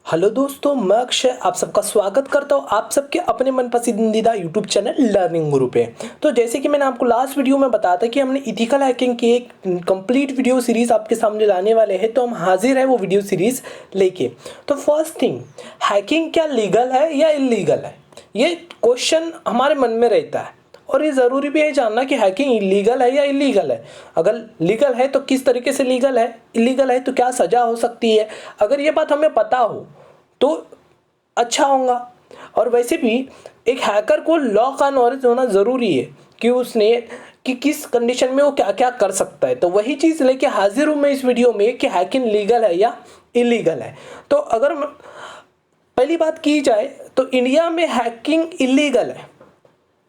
Hello दोस्तों, मैं अक्षय आप सबका स्वागत करता हूँ आप सबके अपने मन पसंदीदा यूट्यूब चैनल लर्निंग गुरु पे। तो जैसे कि मैंने आपको लास्ट वीडियो में बताया था कि हमने इथिकल हैकिंग की एक कंप्लीट वीडियो सीरीज़ आपके सामने लाने वाले हैं, तो हम हाजिर है वो वीडियो सीरीज़ लेके। तो फर्स्ट थिंग, हैकिंग क्या लीगल है या इलीगल है, ये क्वेश्चन हमारे मन में रहता है। और ये ज़रूरी भी है जानना कि हैकिंग इलीगल है या इलीगल है। अगर लीगल है तो किस तरीके से लीगल है, इलीगल है तो क्या सज़ा हो सकती है। अगर ये बात हमें पता हो तो अच्छा होगा। और वैसे भी एक हैकर को लॉ का नॉलेज होना ज़रूरी है कि उसने कि किस कंडीशन में वो क्या क्या कर सकता है। तो वही चीज़ लेके हाजिर हूँ मैं इस वीडियो में कि हैकिंग लीगल है या इलीगल है। तो अगर पहली बात की जाए तो इंडिया में हैकिंग इलीगल है।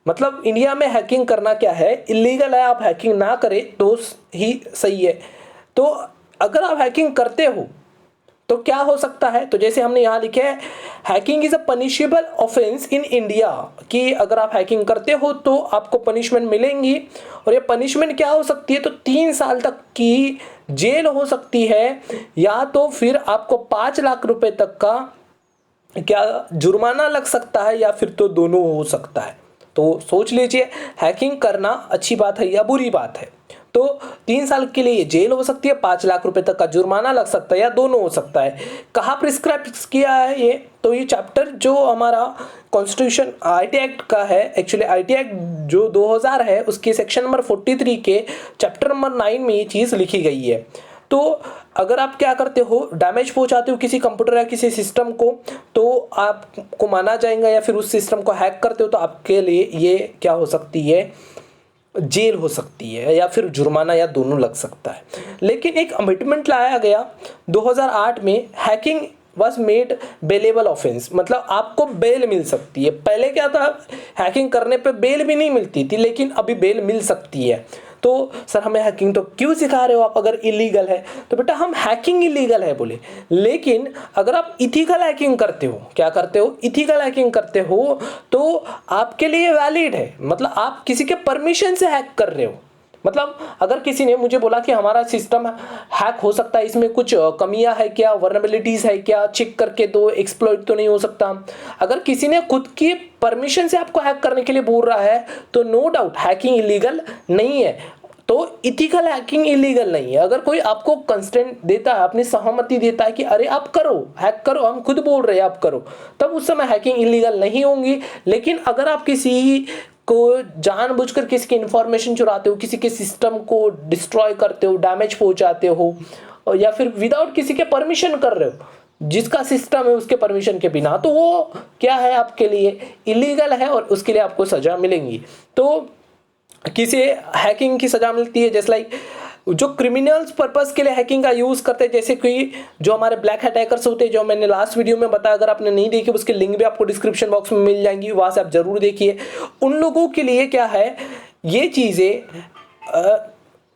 मतलब इंडिया में हैकिंग करना क्या है, इलीगल है। आप हैकिंग ना करें तो ही सही है। तो अगर आप हैकिंग करते हो तो क्या हो सकता है, तो जैसे हमने यहाँ लिखे है, hacking is a punishable offence in India, कि अगर आप हैकिंग करते हो तो आपको पनिशमेंट मिलेंगी। और ये पनिशमेंट क्या हो सकती है, तो 3 साल तक की जेल हो सकती है, या तो फिर आपको 5 लाख रुपए तक का क्या जुर्माना लग सकता है, या फिर तो दोनों हो सकता है। तो सोच लीजिए, हैकिंग करना अच्छी बात है या बुरी बात है। तो 3 साल के लिए जेल हो सकती है, 5 लाख रुपए तक का जुर्माना लग सकता है, या दोनों हो सकता है। कहाँ प्रिस्क्राइब किया है ये, तो ये चैप्टर जो हमारा कॉन्स्टिट्यूशन आईटी एक्ट का है, एक्चुअली आईटी एक्ट जो 2000 है उसके सेक्शन नंबर 43 के चैप्टर नंबर 9 में ये चीज़ लिखी गई है। तो अगर आप क्या करते हो, डैमेज पहुंचाते हो किसी कंप्यूटर या किसी सिस्टम को, तो आपको माना जाएगा, या फिर उस सिस्टम को हैक करते हो तो आपके लिए ये क्या हो सकती है, जेल हो सकती है, या फिर जुर्माना, या दोनों लग सकता है। लेकिन एक अमेंडमेंट लाया गया 2008 में, hacking was made bailable offence, मतलब आपको बेल मिल सकती है। पहले क्या था, हैकिंग करने पे बेल भी नहीं मिलती थी, लेकिन अभी बेल मिल सकती है। तो सर हमें हैकिंग तो क्यों सिखा रहे हो आप अगर इलीगल है, तो बेटा हम हैकिंग इलीगल है बोले, लेकिन अगर आप इथिकल हैकिंग करते हो, क्या करते हो, इथिकल हैकिंग करते हो, तो आपके लिए वैलिड है। मतलब आप किसी के परमिशन से हैक कर रहे हो। मतलब अगर किसी ने मुझे बोला कि हमारा सिस्टम हैक हो सकता है, इसमें कुछ कमियां है क्या, वर्नेबिलिटीज है क्या, चेक करके दो, एक्सप्लॉइट तो नहीं हो सकता। अगर किसी ने खुद की परमिशन से आपको हैक करने के लिए बोल रहा है, तो नो डाउट हैकिंग इलीगल नहीं है। तो इथिकल हैकिंग इलीगल नहीं है। अगर कोई आपको कंस्टेंट देता है, अपनी सहमति देता है कि अरे आप करो, हैक करो, हम खुद बोल रहे हैं आप करो, तब उस समय हैकिंग इलीगल नहीं होंगी। लेकिन अगर आप किसी को जानबूझकर किसी की इंफॉर्मेशन चुराते हो, किसी के सिस्टम को डिस्ट्रॉय करते हो, डैमेज पहुंचाते हो, या फिर विदाउट किसी के परमिशन कर रहे हो, जिसका सिस्टम है उसके परमिशन के बिना, तो वो क्या है, आपके लिए इलीगल है और उसके लिए आपको सजा मिलेंगी। तो किसी हैकिंग की सजा मिलती है, जैसे लाइक जो क्रिमिनल्स पर्पस के लिए हैकिंग का यूज़ करते हैं, जैसे कि जो हमारे ब्लैक हैट हैकर्स होते हैं, जो मैंने लास्ट वीडियो में बताया, अगर आपने नहीं देखी उसके लिंक भी आपको डिस्क्रिप्शन बॉक्स में मिल जाएंगी, वहाँ से आप जरूर देखिए। उन लोगों के लिए क्या है, ये चीज़ें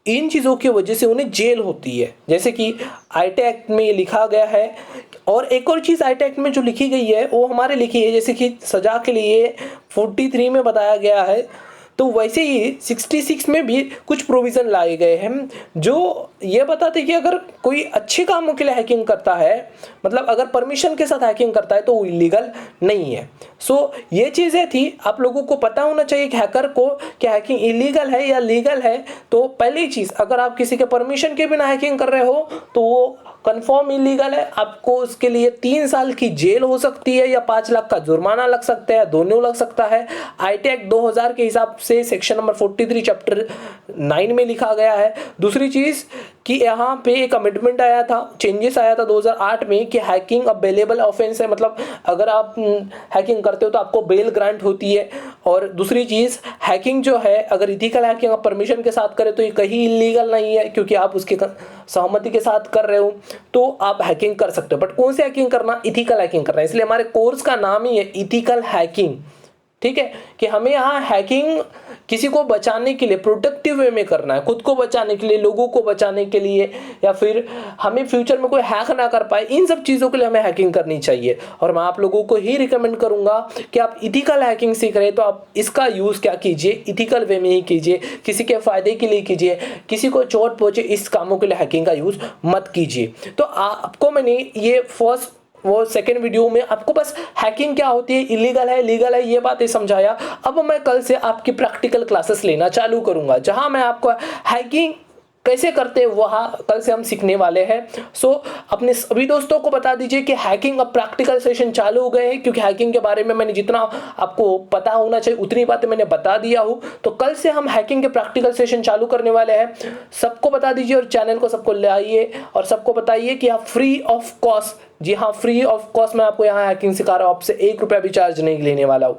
इन चीज़ों की वजह से उन्हें जेल होती है, जैसे कि आईटी एक्ट में ये लिखा गया है। और एक और चीज़ आईटी एक्ट में जो लिखी गई है वो हमारे लिखी है, जैसे कि सजा के लिए 43 में बताया गया है, तो वैसे ही 66 में भी कुछ प्रोविज़न लाए गए हैं जो ये बताते हैं कि अगर कोई अच्छे कामों के लिए हैकिंग करता है, मतलब अगर परमिशन के साथ हैकिंग करता है, तो वो इलीगल नहीं है। सो ये चीज़ें थी, आप लोगों को पता होना चाहिए कि हैकर को कि हैकिंग इलीगल है या लीगल है। तो पहली चीज़, अगर आप किसी के परमिशन के बिना हैकिंग कर रहे हो तो वो कंफर्म इलीगल है, आपको उसके लिए 3 साल की जेल हो सकती है, या 5 लाख का जुर्माना लग सकता है, दोनों लग सकता है। आईटी एक्ट 2000 के हिसाब से सेक्शन नंबर 43 चैप्टर 9 में लिखा गया है। दूसरी चीज़ कि यहाँ पे एक अमेंडमेंट आया था, चेंजेस आया था 2008 में, कि हैकिंग अब बेलेबल ऑफेंस है, मतलब अगर आप हैकिंग करते हो तो आपको बेल ग्रांट होती है। और दूसरी चीज़, हैकिंग जो है अगर इथिकल हैकिंग आप परमिशन के साथ करें तो ये कहीं इलीगल नहीं है, क्योंकि आप उसके सहमति के साथ कर रहे हो तो आप हैकिंग कर सकते हो। बट कौन सी हैकिंग करना, इथिकल हैकिंग करना है, इसलिए हमारे कोर्स का नाम ही है इथिकल हैकिंग। ठीक है, कि हमें यहाँ हैकिंग किसी को बचाने के लिए प्रोडक्टिव वे में करना है, खुद को बचाने के लिए, लोगों को बचाने के लिए, या फिर हमें फ्यूचर में कोई हैक ना कर पाए, इन सब चीज़ों के लिए हमें हैकिंग करनी चाहिए। और मैं आप लोगों को ही रिकमेंड करूंगा कि आप इथिकल हैकिंग सीख रहे हैं तो आप इसका यूज़ क्या कीजिए, इथिकल वे में ही कीजिए, किसी के फायदे के लिए कीजिए, किसी को चोट पहुंचे इस कामों के लिए हैकिंग का यूज़ मत कीजिए। तो आपको मैंने ये फर्स्ट वो सेकेंड वीडियो में आपको बस हैकिंग क्या होती है, इलीगल है लीगल है ये बातें समझाया। अब मैं कल से आपकी प्रैक्टिकल क्लासेस लेना चालू करूंगा जहां मैं आपको हैकिंग कैसे करते हैं वहाँ कल से हम सीखने वाले हैं। सो अपने सभी दोस्तों को बता दीजिए कि हैकिंग अब प्रैक्टिकल सेशन चालू हो गए हैं, क्योंकि हैकिंग के बारे में मैंने जितना आपको पता होना चाहिए उतनी बातें मैंने बता दिया हूँ। तो कल से हम हैकिंग के प्रैक्टिकल सेशन चालू करने वाले हैं। सबको बता दीजिए और चैनल को सबको ले आइए और सबको बताइए कि आप फ्री ऑफ कॉस्ट, जी हाँ फ्री ऑफ कॉस्ट मैं आपको यहाँ हैकिंग सिखा रहा हूँ, आपसे 1 रुपया भी चार्ज नहीं लेने वाला हूँ।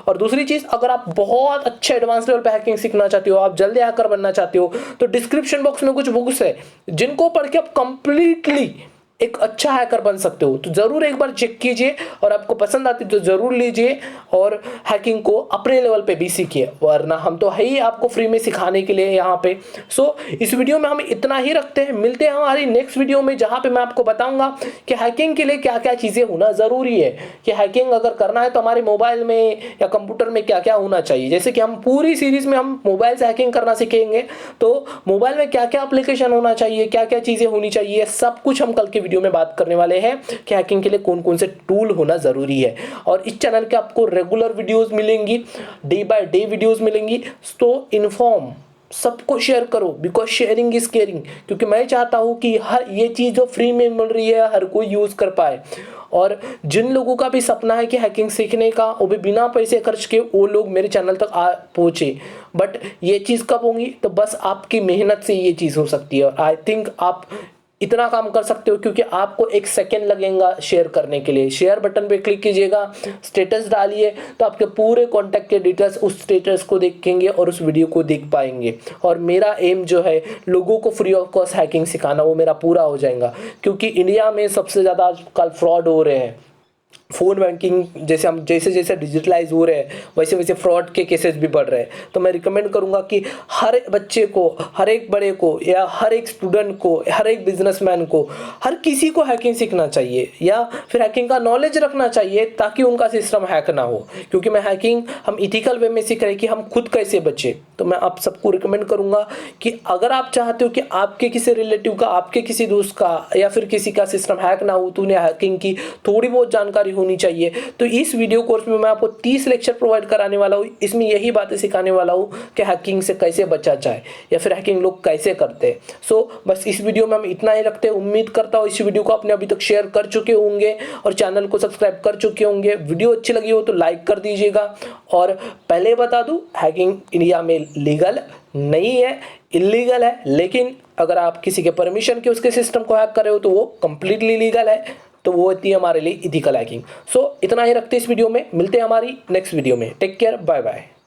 और दूसरी चीज़, अगर आप बहुत अच्छे एडवांस लेवल पे हैकिंग सीखना चाहते हो, आप जल्दी हैकर बनना चाहते हो, तो डिस्क्रिप्शन बॉक्स में कुछ बुक्स है जिनको पढ़ के आप कंप्लीटली एक अच्छा हैकर बन सकते हो। तो ज़रूर एक बार चेक कीजिए और आपको पसंद आती तो ज़रूर लीजिए और हैकिंग को अपने लेवल पे भी सीखिए, वरना हम तो है ही आपको फ्री में सिखाने के लिए यहाँ पे। सो इस वीडियो में हम इतना ही रखते हैं, मिलते हैं हमारी नेक्स्ट वीडियो में जहाँ पे मैं आपको बताऊँगा कि हैकिंग के लिए क्या क्या चीज़ें होना ज़रूरी है, कि हैकिंग अगर करना है तो हमारे मोबाइल में या कंप्यूटर में क्या क्या होना चाहिए। जैसे कि हम पूरी सीरीज़ में हम मोबाइल से हैकिंग करना सीखेंगे, तो मोबाइल में क्या क्या एप्लीकेशन होना चाहिए, क्या क्या चीज़ें होनी चाहिए, सब कुछ हम कल के वीडियो में बात करने वाले हैं कि हैकिंग के लिए कौन कौन से टूल होना जरूरी है। और इस चैनल के आपको रेगुलर वीडियोस मिलेंगी, डे बाय डे वीडियोस मिलेंगी। तो इन्फॉर्म सबको शेयर करो, बिकॉज शेयरिंग इज केयरिंग, क्योंकि मैं चाहता हूं कि हर ये चीज़ जो फ्री में मिल रही है हर कोई यूज़ कर पाए। और जिन लोगों का भी सपना है कि हैकिंग सीखने का, वो भी बिना पैसे खर्च के वो लोग मेरे चैनल तक आ पहुँचे। बट ये चीज़ कब होंगी, तो बस आपकी मेहनत से ये चीज़ हो सकती है। और आई थिंक आप इतना काम कर सकते हो क्योंकि आपको 1 सेकेंड लगेगा शेयर करने के लिए। शेयर बटन पे क्लिक कीजिएगा, स्टेटस डालिए, तो आपके पूरे कॉन्टैक्ट के डिटेल्स उस स्टेटस को देखेंगे और उस वीडियो को देख पाएंगे। और मेरा एम जो है लोगों को फ्री ऑफ कॉस्ट हैकिंग सिखाना, वो मेरा पूरा हो जाएगा। क्योंकि इंडिया में सबसे ज़्यादा आजकल फ्रॉड हो रहे हैं। फ़ोन बैंकिंग जैसे जैसे डिजिटलाइज हो रहे हैं वैसे वैसे फ्रॉड के केसेस भी बढ़ रहे हैं। तो मैं रिकमेंड करूंगा कि हर बच्चे को, हर एक बड़े को, या हर एक स्टूडेंट को, हर एक बिजनेसमैन को, हर किसी को हैकिंग सीखना चाहिए या फिर हैकिंग का नॉलेज रखना चाहिए, ताकि उनका सिस्टम हैक ना हो। क्योंकि मैं हैकिंग हम इथिकल वे में सीख रहे हैं कि हम खुद कैसे बचे। तो मैं आप सबको रिकमेंड करूंगा कि अगर आप चाहते हो कि आपके किसी रिलेटिव का, आपके किसी दोस्त का या फिर किसी का सिस्टम हैक ना हो, तो उन्हें हैकिंग की थोड़ी बहुत जानकारी होनी चाहिए। तो इस वीडियो कोर्स में मैं आपको 30 लेक्चर प्रोवाइड कराने वाला हूँ। इसमें यही बातें सिखाने वाला हूँ कि हैकिंग से कैसे बचा जाए या फिर हैकिंग लोग कैसे करते हैं। सो बस इस वीडियो में हम इतना ही रखते हैं। उम्मीद करता हूँ इस वीडियो को आपने अभी तक शेयर कर चुके होंगे और चैनल को सब्सक्राइब कर चुके होंगे। वीडियो अच्छी लगी हो तो लाइक कर दीजिएगा। और पहले बता दूँ, हैकिंग इंडिया में लीगल नहीं है, इलीगल है। लेकिन अगर आप किसी के परमिशन के उसके सिस्टम को हैक कर रहे हो तो वो कंप्लीटली लीगल है। तो वो होती है हमारे लिए इथिकल हैकिंग। सो इतना ही रखते हैं इस वीडियो में। मिलते हैं हमारी नेक्स्ट वीडियो में। Take care, bye bye.